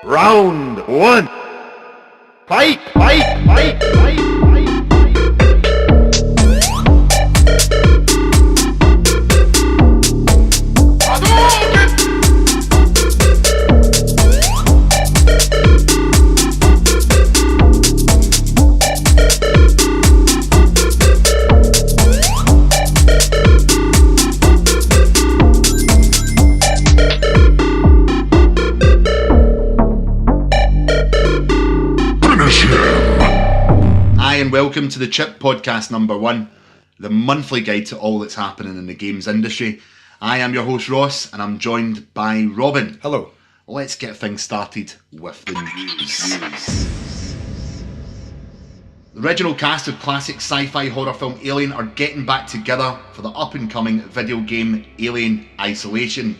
Round one. Fight, fight, fight, fight, fight. And welcome to the Chip Podcast number 1, the monthly guide to all that's happening in the games industry. I am your host Ross, and I'm joined by Robin. Hello. Let's get things started with the news. The original cast of classic sci-fi horror film Alien are getting back together for the up-and-coming video game Alien Isolation.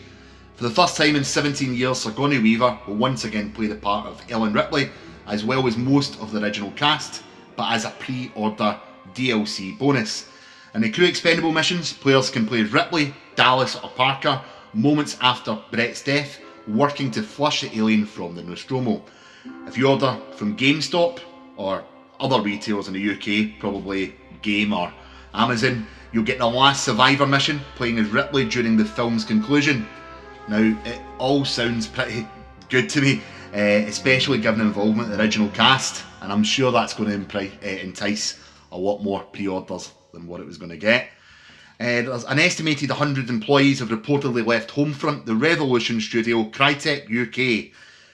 For the first time in 17 years, Sigourney Weaver will once again play the part of Ellen Ripley, as well as most of the original cast, but as a pre-order DLC bonus. In the Crew Expendable missions, players can play Ripley, Dallas or Parker moments after Brett's death, working to flush the alien from the Nostromo. If you order from GameStop or other retailers in the UK, probably Game or Amazon, you'll get the last Survivor mission, playing as Ripley during the film's conclusion. Now, it all sounds pretty good to me, especially given the involvement of the original cast, and I'm sure that's going to entice a lot more pre-orders than what it was going to get. There's an estimated 100 employees have reportedly left Homefront, the Revolution studio, Crytek UK.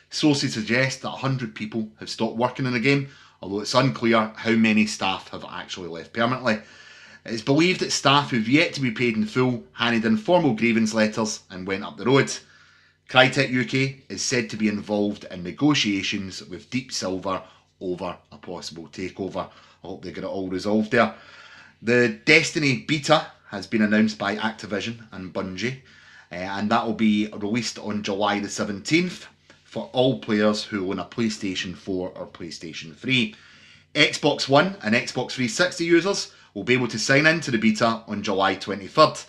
Sources suggest that 100 people have stopped working in the game, although it's unclear how many staff have actually left permanently. It's believed that staff who've yet to be paid in full handed in formal grievance letters and went up the road. Crytek UK is said to be involved in negotiations with Deep Silver over a possible takeover. I hope they get it all resolved there. The Destiny beta has been announced by Activision and Bungie, and that will be released on July the 17th for all players who own a PlayStation 4 or PlayStation 3. Xbox One and Xbox 360 users will be able to sign in to the beta on July 23rd.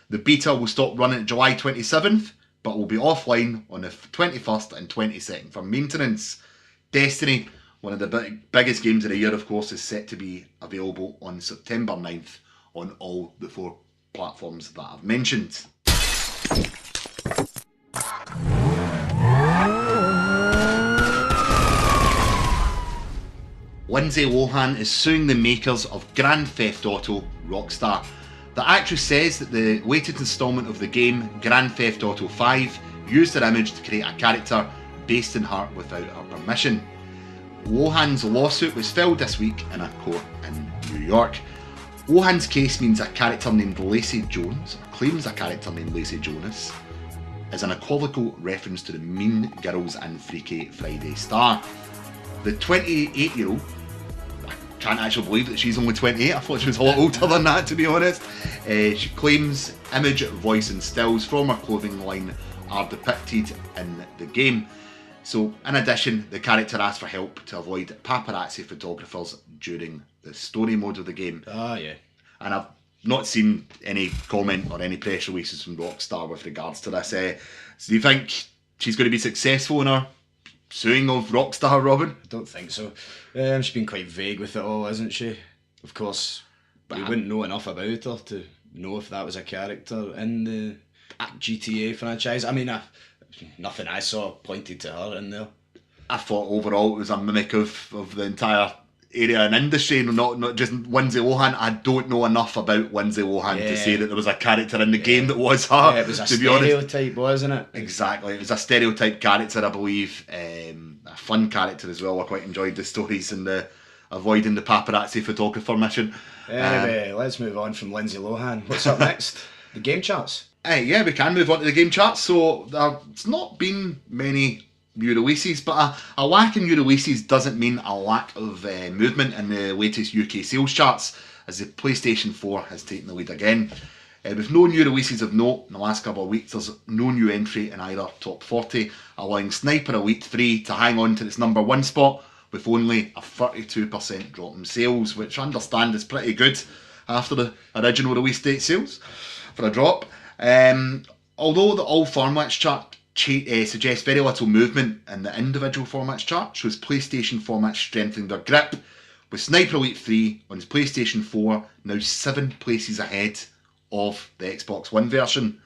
The beta will stop running July 27th, but will be offline on the 21st and 22nd for maintenance. Destiny, one of the biggest games of the year, of course, is set to be available on September 9th on all the 4 platforms that I've mentioned. Lindsay Lohan is suing the makers of Grand Theft Auto Rockstar. The actress says that the latest installment of the game, Grand Theft Auto 5, used her image to create a character based on her without her permission. Lohan's lawsuit was filed this week in a court in New York. Lohan's case means a character named Lacey Jones, or claims a character named Lacey Jonas, is an equivocal reference to the Mean Girls and Freaky Friday star. The 28-year-old, I can't actually believe that she's only 28, I thought she was a lot older than that, to be honest. She claims image, voice and stills from her clothing line are depicted in the game. So, in addition, the character asked for help to avoid paparazzi photographers during the story mode of the game. Yeah. And I've not seen any comment or any press releases from Rockstar with regards to this. So do you think she's going to be successful in her suing of Rockstar, Robin? I don't think so. She's been quite vague with it all, isn't she? Of course, we wouldn't know enough about her to know if that was a character in the GTA franchise. I mean, nothing I saw pointed to her in there. I thought overall it was a mimic of the entire area and industry, not just Lindsay Lohan. I don't know enough about Lindsay Lohan to say that there was a character in the game that was her. Yeah, it was a stereotype, wasn't it? Exactly, it was a stereotype character, I believe. A fun character as well. I quite enjoyed the stories and the avoiding the paparazzi photographer mission. Anyway, let's move on from Lindsay Lohan. What's up next? The game charts. Yeah, we can move on to the game charts. So there's not been many new releases, but a lack in new releases doesn't mean a lack of movement in the latest UK sales charts, as the PlayStation 4 has taken the lead again. With no new releases of note in the last couple of weeks, there's no new entry in either top 40, allowing Sniper Elite 3 to hang on to its number 1 spot with only a 32% drop in sales, which I understand is pretty good after the original release date sales for a drop. Although the All Formats chart suggests very little movement in the individual formats chart, shows PlayStation formats strengthening their grip, with Sniper Elite 3 on its PlayStation 4 now 7 places ahead of the Xbox One version.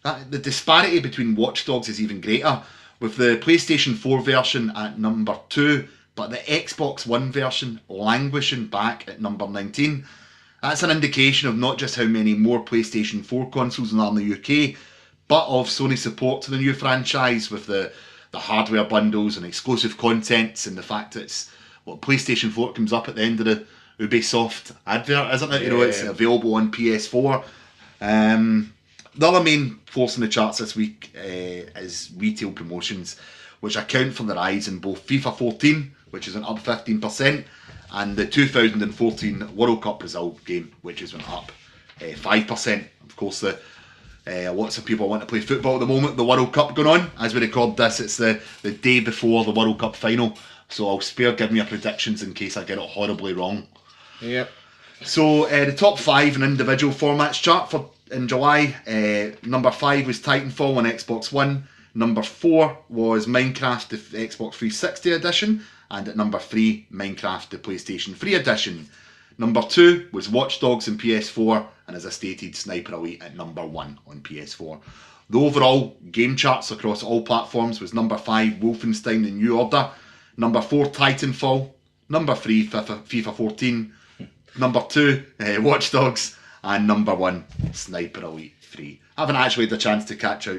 The disparity between Watch Dogs is even greater, with the PlayStation 4 version at number 2, but the Xbox One version languishing back at number 19. That's an indication of not just how many more PlayStation 4 consoles there are in the UK, but of Sony's support to the new franchise with the hardware bundles and exclusive contents, and the fact that it's PlayStation 4 comes up at the end of the Ubisoft advert, isn't it? Yeah. It's available on PS4. The other main force in the charts this week is retail promotions, which account for the rise in both FIFA 14, which is went up 15%, and the 2014 World Cup Brazil game, which has went up 5%. Of course, lots of people want to play football at the moment. The World Cup going on. As we record this, it's the day before the World Cup final. So I'll spare giving you predictions in case I get it horribly wrong. Yep. So the top 5 in individual formats chart in July. Number 5 was Titanfall on Xbox One. Number 4 was Minecraft, the Xbox 360 edition. And at number 3, Minecraft, the PlayStation 3 edition. Number 2 was Watch Dogs on PS4. And as I stated, Sniper Elite at number 1 on PS4. The overall game charts across all platforms was number 5, Wolfenstein: The New Order. Number 4, Titanfall. Number 3, FIFA 14. Number 2, Watch Dogs. And number 1, Sniper Elite 3. I haven't actually had the chance to catch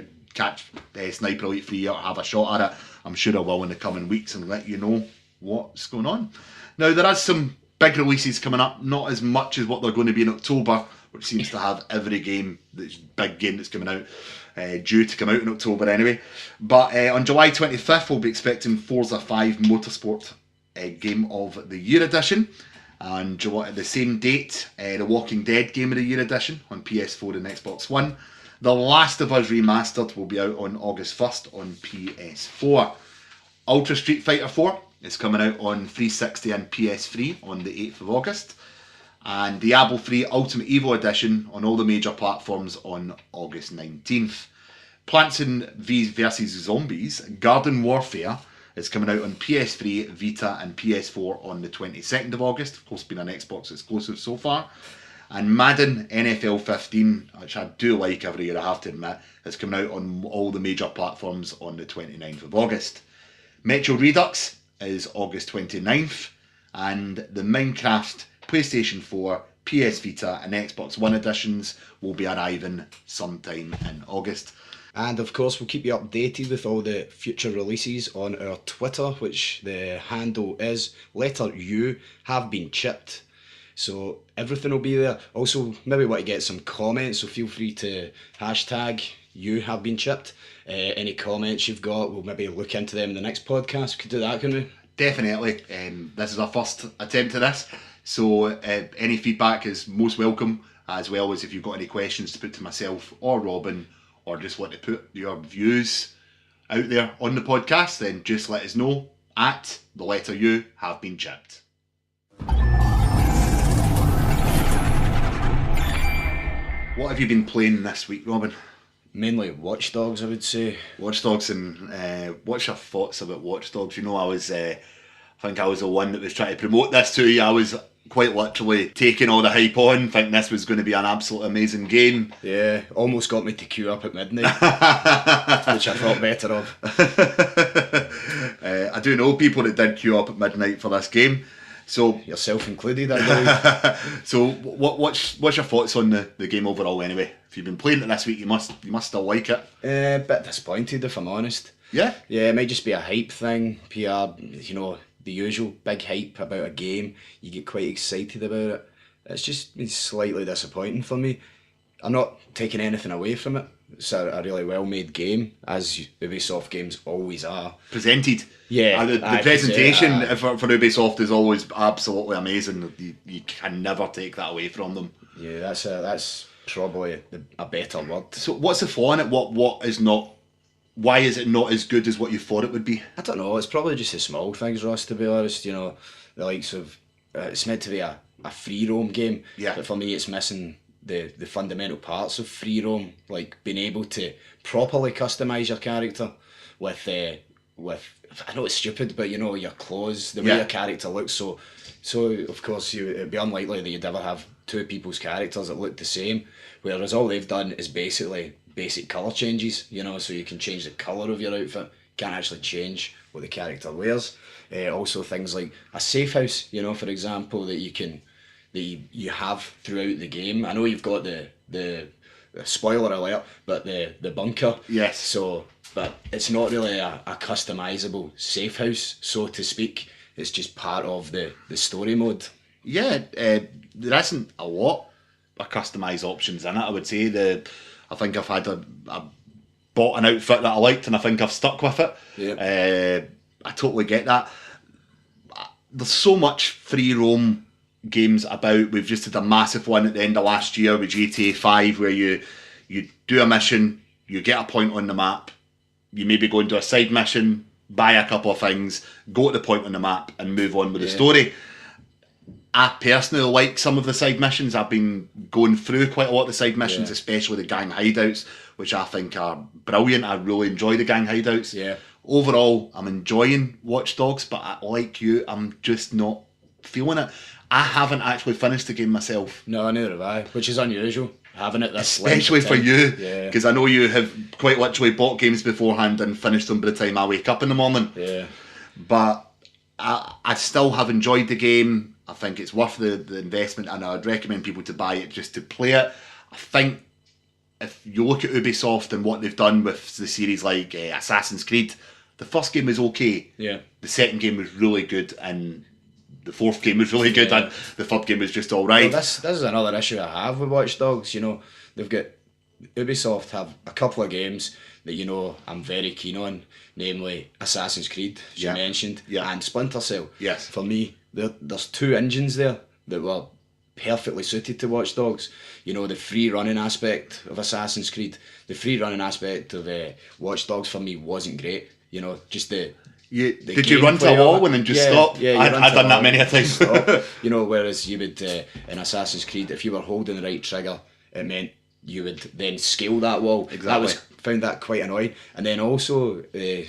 Sniper Elite 3 or have a shot at it. I'm sure I will in the coming weeks and let you know what's going on. Now, there is some big releases coming up, not as much as what they're going to be in October, which seems to have every big game that's coming out due to come out in October anyway. But on July 25th, we'll be expecting Forza 5 Motorsport Game of the Year Edition. And the same date, the Walking Dead Game of the Year Edition on PS4 and Xbox One. The Last of Us Remastered will be out on August 1st on PS4. Ultra Street Fighter 4 is coming out on 360 and PS3 on the 8th of August. And Diablo 3 Ultimate Evo Edition on all the major platforms on August 19th. Plants vs Zombies Garden Warfare is coming out on PS3, Vita and PS4 on the 22nd of August. Of course, been an Xbox exclusive so far. And Madden NFL 15, which I do like every year, I have to admit, is coming out on all the major platforms on the 29th of August. Metro Redux is August 29th. And the Minecraft PlayStation 4, PS Vita and Xbox One editions will be arriving sometime in August. And of course, we'll keep you updated with all the future releases on our Twitter, which the handle is letter U have been chipped. So everything will be there. Also, maybe want to get some comments, so feel free to hashtag you have been chipped. Any comments you've got, we'll maybe look into them in the next podcast. We could do that, couldn't we? Definitely. This is our first attempt at this. So any feedback is most welcome, as well as if you've got any questions to put to myself or Robin, or just want to put your views out there on the podcast, then just let us know at the letter U have been chipped. What have you been playing this week, Robin? Mainly Watch Dogs, I would say. Watch Dogs, and what's your thoughts about Watch Dogs? You know, I think I was the one that was trying to promote this to you. I was quite literally taking all the hype on, thinking this was going to be an absolute amazing game. Yeah, almost got me to queue up at midnight, which I thought better of. I do know people that did queue up at midnight for this game. So yourself included, I believe. So what's your thoughts on the game overall anyway? If you've been playing it this week, you must still like it. A bit disappointed, if I'm honest. Yeah? Yeah, it might just be a hype thing, PR, you know, the usual big hype about a game. You get quite excited about it. It's just been slightly disappointing for me. I'm not taking anything away from it. It's a really well-made game, as Ubisoft games always are. Presented. Yeah. The presentation for Ubisoft is always absolutely amazing. You can never take that away from them. Yeah, that's probably a better word. So what's the flaw in it? Why is it not as good as what you thought it would be? I don't know. It's probably just the small things, Ross, to be honest. You know, the likes of... it's meant to be a free roam game. Yeah. But for me, it's missing the fundamental parts of free roam, like being able to properly customize your character with I know it's stupid, but you know, your clothes, the way your character looks. So of course it'd be unlikely that you'd ever have two people's characters that look the same. Whereas all they've done is basically basic colour changes, you know, so you can change the colour of your outfit. Can't actually change what the character wears. Also things like a safe house, you know, for example, that you have throughout the game. I know you've got the spoiler alert, but the bunker. Yes. So, but it's not really a customizable safe house, so to speak. It's just part of the story mode. Yeah, there isn't a lot of customised options in it, I would say. I think I've had I bought an outfit that I liked and I think I've stuck with it. Yeah. I totally get that. There's so much free roam games about. We've just had a massive one at the end of last year with GTA 5 where you do a mission, you get a point on the map, you maybe go into a side mission, buy a couple of things, go to the point on the map and move on with the story. I personally like some of the side missions. I've been going through quite a lot of the side missions, especially the gang hideouts, which I think are brilliant. I really enjoy the gang hideouts. Yeah. Overall, I'm enjoying Watch Dogs, but like you, I'm just not feeling it. I haven't actually finished the game myself. No, neither have I, which is unusual, having it this especially for you, yeah. Because I know you have quite literally bought games beforehand and finished them by the time I wake up in the morning. Yeah. But I still have enjoyed the game. I think it's worth the investment, and I'd recommend people to buy it just to play it. I think if you look at Ubisoft and what they've done with the series like Assassin's Creed, the first game was okay. Yeah. The second game was really good, and the fourth game was really good, and the third game was just all right. Well, this is another issue I have with Watch Dogs. You know, they've got Ubisoft have a couple of games that, you know, I'm very keen on, namely Assassin's Creed, as you mentioned, and Splinter Cell. Yes. For me, there's two engines there that were perfectly suited to Watch Dogs. You know, the free running aspect of Assassin's Creed, the free running aspect of Watch Dogs for me wasn't great. You know, just the did you run to a wall and then just stop? Yeah, I've done that many a time. You know, whereas you would in Assassin's Creed, if you were holding the right trigger, it meant you would then scale that wall. Exactly. Found that quite annoying. And then also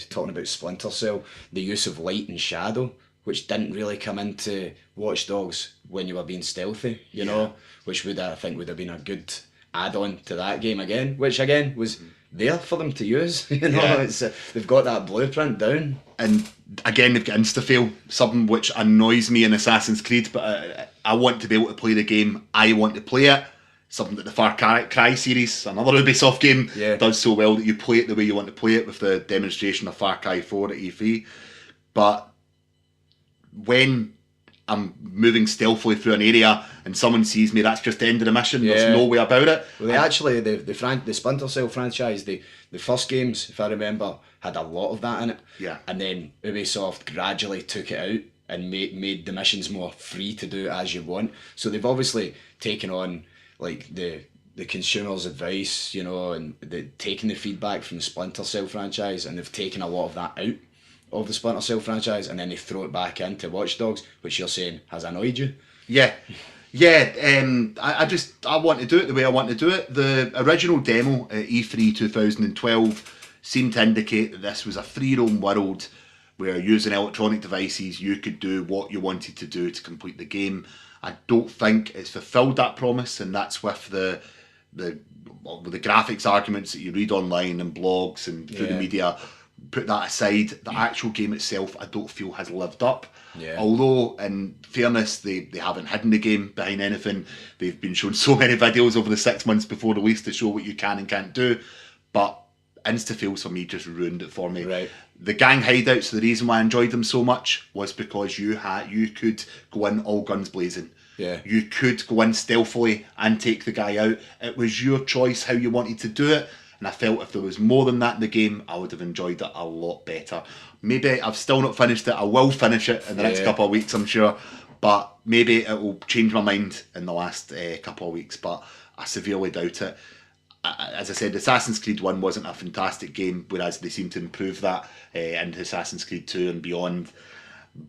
talking about Splinter Cell, the use of light and shadow, which didn't really come into Watch Dogs when you were being stealthy, you know, which I think would have been a good add-on to that game again, which again was there for them to use. You know, it's they've got that blueprint down. And again, they've got insta-fail, something which annoys me in Assassin's Creed, but I want to be able to play the game. I want to play it. Something that the Far Cry series, another Ubisoft game, does so well, that you play it the way you want to play it, with the demonstration of Far Cry 4 at E3. But when I'm moving stealthily through an area and someone sees me, that's just the end of the mission. There's no way about it. Well, the Splinter Cell franchise, the first games, if I remember, had a lot of that in it. Yeah. And then Ubisoft gradually took it out and made the missions more free to do as you want. So they've obviously taken on like the consumer's advice, you know, and taking the feedback from the Splinter Cell franchise, and they've taken a lot of that out of the Splinter Cell franchise, and then they throw it back into Watch Dogs, which you're saying has annoyed you. I want to do it the way I want to do it. The original demo at E3 2012 seemed to indicate that this was a free roam world where, using electronic devices, you could do what you wanted to do to complete the game. I don't think it's fulfilled that promise, and that's with the graphics arguments that you read online and blogs and through the media. Put that aside, the actual game itself I don't feel has lived up. Although, in fairness, they haven't hidden the game behind anything. They've been shown so many videos over the 6 months before release to show what you can and can't do. But insta-fails for me just ruined it for me. Right. The gang hideouts, the reason why I enjoyed them so much was because you could go in all guns blazing. Yeah. You could go in stealthily and take the guy out. It was your choice how you wanted to do it. And I felt if there was more than that in the game, I would have enjoyed it a lot better. Maybe I've still not finished it. I will finish it in the next couple of weeks, I'm sure. But maybe it will change my mind in the last couple of weeks. But I severely doubt it. As I said, Assassin's Creed 1 wasn't a fantastic game, whereas they seem to improve that in Assassin's Creed 2 and beyond.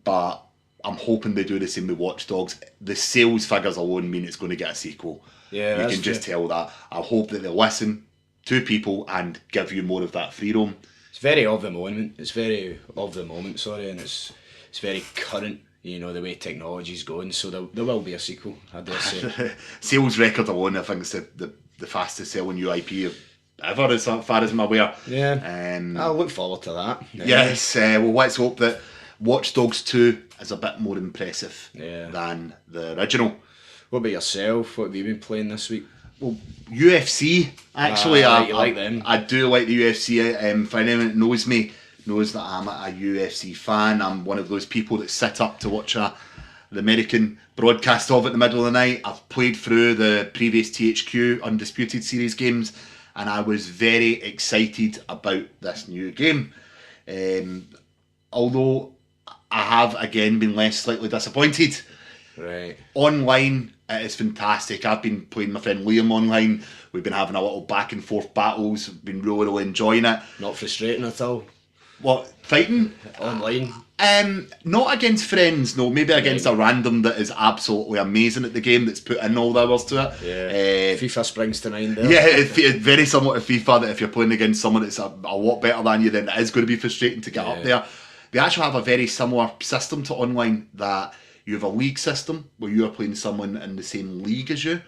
But I'm hoping they do the same with Watch Dogs. The sales figures alone mean it's going to get a sequel. Yeah, you that's can just true. tell that. I hope that they listen to people and give you more of that freedom. It's very of the moment. It's very of the moment. Sorry, and it's very current. You know the way technology's going. So there will be a sequel. I dare say. Sales record alone, I think, is the fastest selling UIP ever, as far as I'm aware. Yeah. I'll look forward to that. Yes. Well, let's hope that Watch Dogs 2 is a bit more impressive than the original. What about yourself? What have you been playing this week? Well, UFC, actually. You like them? I do like the UFC. For anyone that knows me, knows that I'm a UFC fan. I'm one of those people that sit up to watch the American broadcast of it in the middle of the night. I've played through the previous THQ Undisputed Series games, and I was very excited about this new game. Although I have again been left slightly disappointed. Right. Online, it is fantastic. I've been playing my friend Liam online. We've been having a little back and forth battles. Been really enjoying it. Not frustrating at all? What, fighting? Online? Not against friends, no. Maybe against a random that is absolutely amazing at the game, that's put in all the hours to it. Yeah. FIFA springs to mind there. Yeah, it's very similar to FIFA, that if you're playing against someone that's a lot better than you, then it is going to be frustrating to get up there. They actually have a very similar system to online, that you have a league system where you are playing someone in the same league as you.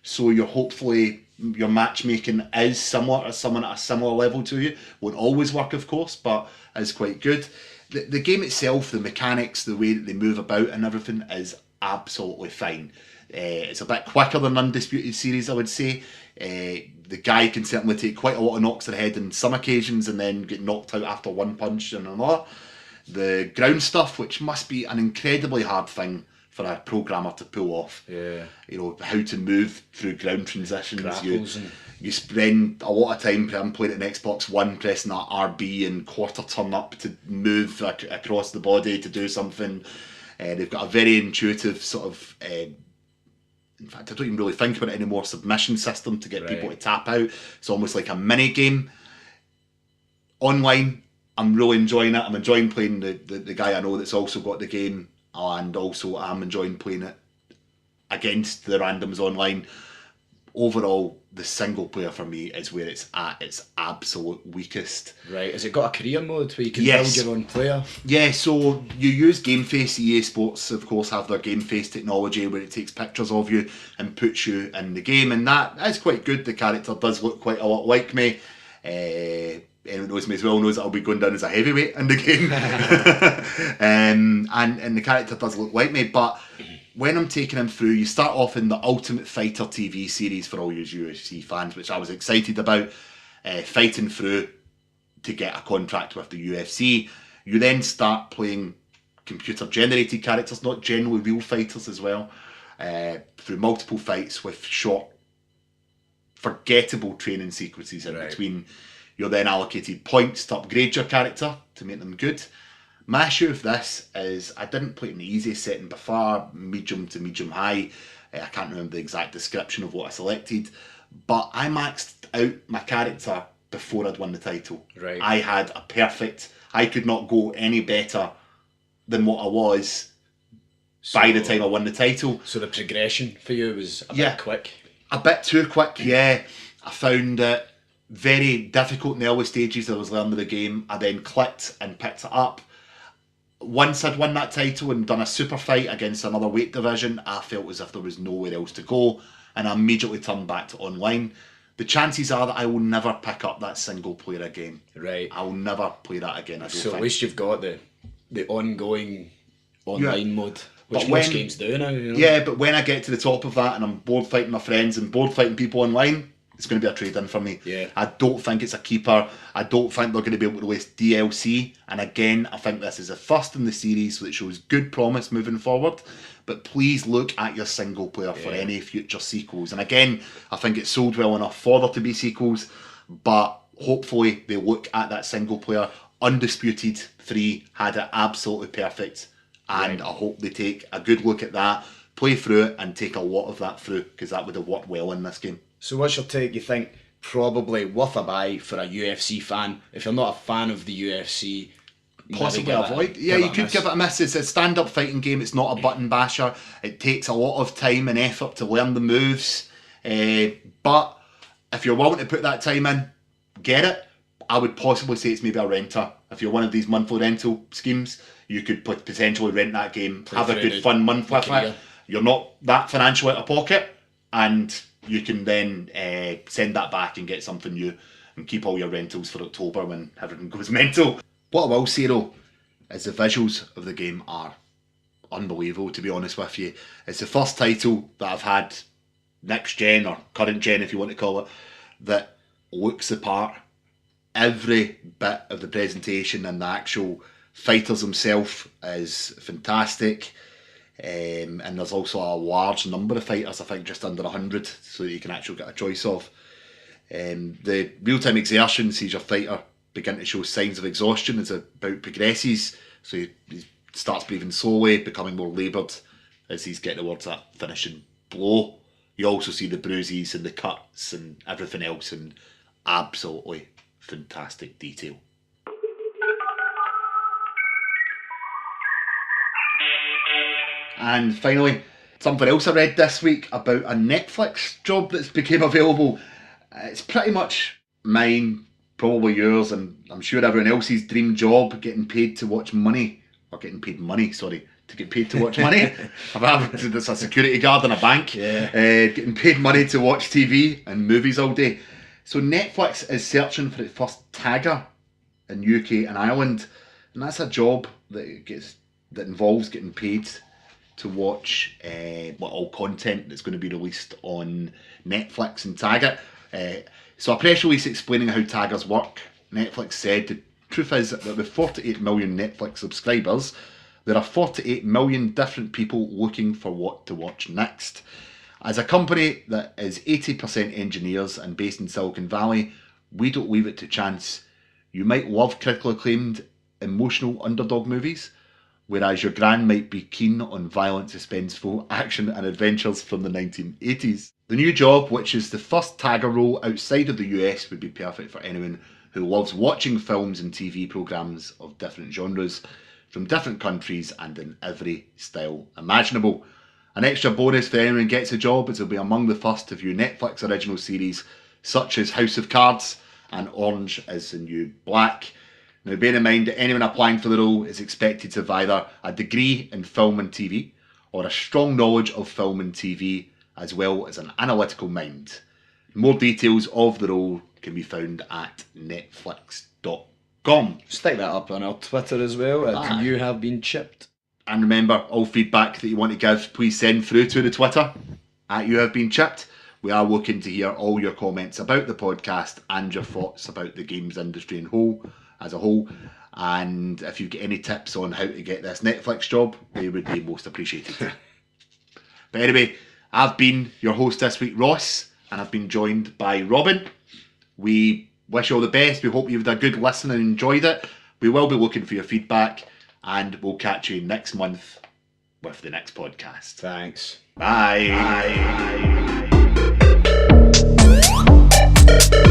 So you're hopefully, your matchmaking is similar to someone at a similar level to you. Won't always work, of course, but is quite good. The game itself, the mechanics, the way that they move about and everything is absolutely fine. It's a bit quicker than Undisputed Series, I would say. The guy can certainly take quite a lot of knocks to the head on some occasions and then get knocked out after one punch and another. The ground stuff, which must be an incredibly hard thing for a programmer to pull off. Yeah. You know, how to move through ground transitions. Grapples You spend a lot of time playing it on Xbox One, pressing that RB and quarter turn up to move across the body to do something. They've got a very intuitive sort of, in fact, I don't even really think about it anymore, submission system to get people to tap out. It's almost like a mini game. Online, I'm really enjoying it. I'm enjoying playing the guy I know that's also got the game, and also I'm enjoying playing it against the randoms online. Overall, the single player for me is where it's at its absolute weakest. Right, has it got a career mode where you can build your own player? Yeah, so you use GameFace. EA Sports, of course, have their GameFace technology where it takes pictures of you and puts you in the game, and that is quite good. The character does look quite a lot like me. Anyone who knows me as well knows that I'll be going down as a heavyweight in the game. And the character does look like me, but when I'm taking him through, you start off in the Ultimate Fighter TV series for all you UFC fans, which I was excited about, fighting through to get a contract with the UFC. You then start playing computer-generated characters, not generally real fighters as well, through multiple fights with short, forgettable training sequences in between. You're then allocated points to upgrade your character to make them good. My issue with this is I didn't play it in the easy setting before, medium to medium high. I can't remember the exact description of what I selected, but I maxed out my character before I'd won the title. Right. I had a perfect, I could not go any better than what I was by the time I won the title. So the progression for you was a bit quick? A bit too quick, yeah. I found it very difficult in the early stages. I was learning the game. I then clicked and picked it up. Once I'd won that title and done a super fight against another weight division, I felt as if there was nowhere else to go, and I immediately turned back to online. The chances are that I will never pick up that single player again. Right. I will never play that again. At least you've got the ongoing online mode, which most games do now. You know? Yeah, but when I get to the top of that and I'm bored fighting my friends and bored fighting people online, it's going to be a trade-in for me. Yeah. I don't think it's a keeper. I don't think they're going to be able to release DLC. And again, I think this is the first in the series, so it shows good promise moving forward. But please look at your single player for any future sequels. And again, I think it's sold well enough for there to be sequels, but hopefully they look at that single player. Undisputed 3 had it absolutely perfect, and I hope they take a good look at that, play through it, and take a lot of that through, because that would have worked well in this game. So what's your take? You think probably worth a buy for a UFC fan? If you're not a fan of the UFC, possibly avoid. Yeah, you could give it a miss. It's a stand-up fighting game. It's not a button basher. It takes a lot of time and effort to learn the moves. But if you're willing to put that time in, get it. I would possibly say it's maybe a renter. If you're one of these monthly rental schemes, you could potentially rent that game, have a good fun month with it. You're not that financial out of pocket, and you can then send that back and get something new and keep all your rentals for October when everything goes mental. What I will say though is the visuals of the game are unbelievable, to be honest with you. It's the first title that I've had, next gen or current gen if you want to call it, that looks the part. Every bit of the presentation and the actual fighters themselves is fantastic. And there's also a large number of fighters, I think just under 100, so that you can actually get a choice of. The real-time exertion sees your fighter begin to show signs of exhaustion as the bout progresses, so he starts breathing slowly, becoming more laboured as he's getting towards that finishing blow. You also see the bruises and the cuts and everything else in absolutely fantastic detail. And finally, something else I read this week about a Netflix job that's became available. It's pretty much mine, probably yours, and I'm sure everyone else's dream job, getting paid to watch money. Or getting paid money, sorry, to get paid to watch money. There's a security guard in a bank. Getting paid money to watch TV and movies all day. So Netflix is searching for its first tagger in UK and Ireland. And that's a job that involves getting paid to watch all content that's going to be released on Netflix and tag it. So a press release explaining how taggers work. Netflix said the truth is that with 48 million Netflix subscribers, there are 48 million different people looking for what to watch next. As a company that is 80% engineers and based in Silicon Valley, we don't leave it to chance. You might love critically acclaimed emotional underdog movies, whereas your gran might be keen on violent, suspenseful action and adventures from the 1980s. The new job, which is the first tagger role outside of the US, would be perfect for anyone who loves watching films and TV programmes of different genres, from different countries and in every style imaginable. An extra bonus for anyone who gets a job is to be among the first to view Netflix original series such as House of Cards and Orange is the New Black. Now, bear in mind that anyone applying for the role is expected to have either a degree in film and TV or a strong knowledge of film and TV, as well as an analytical mind. More details of the role can be found at netflix.com. Stick that up on our Twitter as well, at You Have Been Chipped. And remember, all feedback that you want to give, please send through to the Twitter, at You Have Been Chipped. We are looking to hear all your comments about the podcast and your thoughts about the games industry as a whole. And if you get any tips on how to get this Netflix job, they would be most appreciated. But anyway, I've been your host this week, Ross, and I've been joined by Robin. We wish you all the best. We hope you've had a good listen and enjoyed it. We will be looking for your feedback, and we'll catch you next month with the next podcast. Thanks. Bye. Bye.